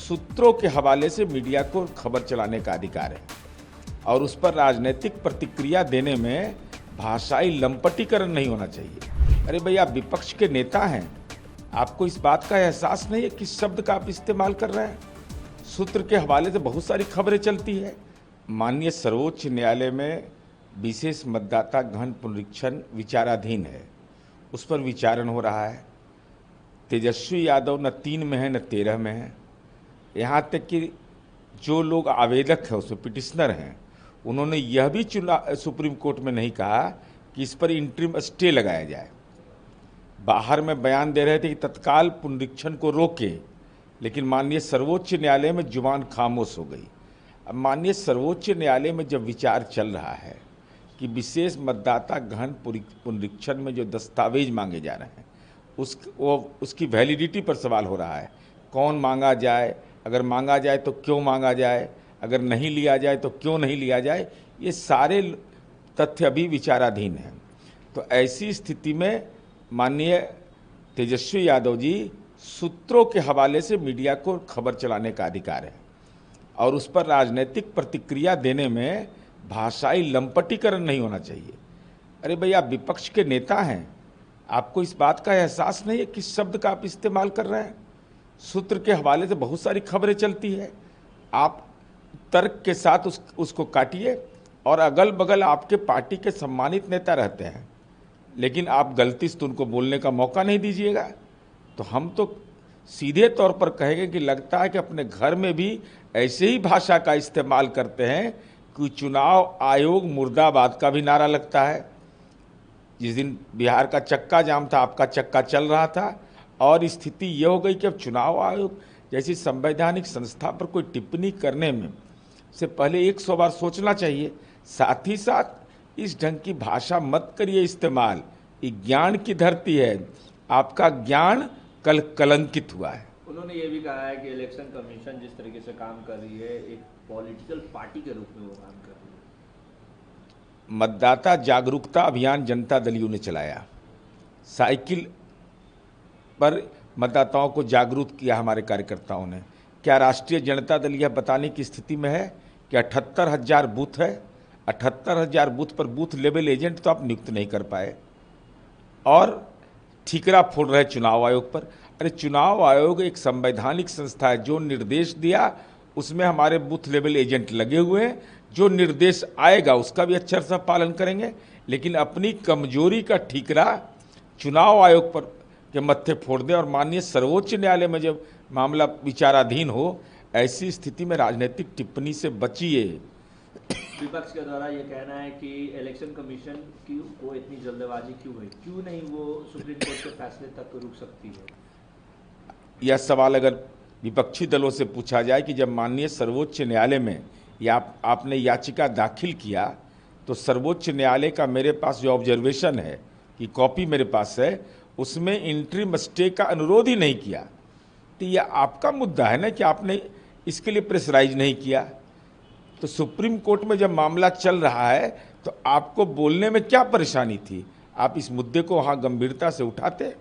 सूत्रों के हवाले से मीडिया को खबर चलाने का अधिकार है और उस पर राजनीतिक प्रतिक्रिया देने में भाषाई लंपटीकरण नहीं होना चाहिए। अरे भाई, आप विपक्ष के नेता हैं, आपको इस बात का एहसास नहीं है किस शब्द का आप इस्तेमाल कर रहे हैं। सूत्र के हवाले से बहुत सारी खबरें चलती है। माननीय सर्वोच्च न्यायालय में विशेष मतदाता गहन पुनरीक्षण विचाराधीन है, उस पर विचारण हो रहा है। तेजस्वी यादव न 3 में है न 13 में है। यहाँ तक कि जो लोग आवेदक हैं, उसमें पिटिशनर हैं, उन्होंने यह भी सुप्रीम कोर्ट में नहीं कहा कि इस पर इंटरिम स्टे लगाया जाए। बाहर में बयान दे रहे थे कि तत्काल पुनरीक्षण को रोके, लेकिन माननीय सर्वोच्च न्यायालय में जुबान खामोश हो गई। अब माननीय सर्वोच्च न्यायालय में जब विचार चल रहा है कि विशेष मतदाता गहन पुनरीक्षण में जो दस्तावेज मांगे जा रहे हैं उसकी वैलिडिटी पर सवाल हो रहा है। कौन मांगा जाए, अगर मांगा जाए तो क्यों मांगा जाए, अगर नहीं लिया जाए तो क्यों नहीं लिया जाए, ये सारे तथ्य अभी विचाराधीन हैं। तो ऐसी स्थिति में माननीय तेजस्वी यादव जी, सूत्रों के हवाले से मीडिया को खबर चलाने का अधिकार है और उस पर राजनीतिक प्रतिक्रिया देने में भाषाई लंपटीकरण नहीं होना चाहिए। अरे भाई, आप विपक्ष के नेता हैं, आपको इस बात का एहसास नहीं है किस शब्द का आप इस्तेमाल कर रहे हैं। सूत्र के हवाले से बहुत सारी खबरें चलती है। आप तर्क के साथ उसको काटिए और अगल बगल आपके पार्टी के सम्मानित नेता रहते हैं, लेकिन आप गलती से उनको बोलने का मौका नहीं दीजिएगा। तो हम तो सीधे तौर पर कहेंगे कि लगता है कि अपने घर में भी ऐसे ही भाषा का इस्तेमाल करते हैं कि चुनाव आयोग मुर्दाबाद का भी नारा लगता है। जिस दिन बिहार का चक्का जाम था, आपका चक्का चल रहा था और स्थिति ये हो गई कि अब चुनाव आयोग जैसी संवैधानिक संस्था पर कोई टिप्पणी करने में से पहले 100 बार सोचना चाहिए। साथ ही साथ इस ढंग की भाषा मत करिए इस्तेमाल। ये ज्ञान की धरती है, आपका ज्ञान कल कलंकित हुआ है। उन्होंने ये भी कहा है कि इलेक्शन कमीशन जिस तरीके से काम कर रही है, एक पॉलिटिकल पार्टी के रूप में वो काम कर रही है। मतदाता जागरूकता अभियान जनता दल यू ने चलाया, साइकिल पर मतदाताओं को जागरूक किया हमारे कार्यकर्ताओं ने। क्या राष्ट्रीय जनता दल यह बताने की स्थिति में है कि 78,000 बूथ है, 78,000 बूथ पर बूथ लेवल एजेंट तो आप नियुक्त नहीं कर पाए और ठीकरा फोड़ रहे चुनाव आयोग पर। अरे, चुनाव आयोग एक संवैधानिक संस्था है, जो निर्देश दिया उसमें हमारे बूथ लेवल एजेंट लगे हुए हैं। जो निर्देश आएगा उसका भी अच्छे से पालन करेंगे, लेकिन अपनी कमजोरी का ठीकरा चुनाव आयोग पर के मत्थे फोड़ दे। और माननीय सर्वोच्च न्यायालय में जब मामला विचाराधीन हो, ऐसी स्थिति में राजनीतिक टिप्पणी से बचिए। विपक्ष के द्वारा ये कहना है कि इलेक्शन कमीशन की को इतनी जल्दबाजी क्यों हुई, क्यों नहीं वो सुप्रीम कोर्ट के फैसले तक रुक सकती है। यह सवाल अगर विपक्षी दलों से पूछा जाए कि जब माननीय सर्वोच्च न्यायालय में आपने याचिका दाखिल किया तो सर्वोच्च न्यायालय का मेरे पास जो ऑब्जर्वेशन है कि कॉपी मेरे पास है, उसमें इंटरिम स्टे का अनुरोध ही नहीं किया। तो यह आपका मुद्दा है ना कि आपने इसके लिए प्रेशराइज नहीं किया। तो सुप्रीम कोर्ट में जब मामला चल रहा है तो आपको बोलने में क्या परेशानी थी? आप इस मुद्दे को वहाँ गंभीरता से उठाते।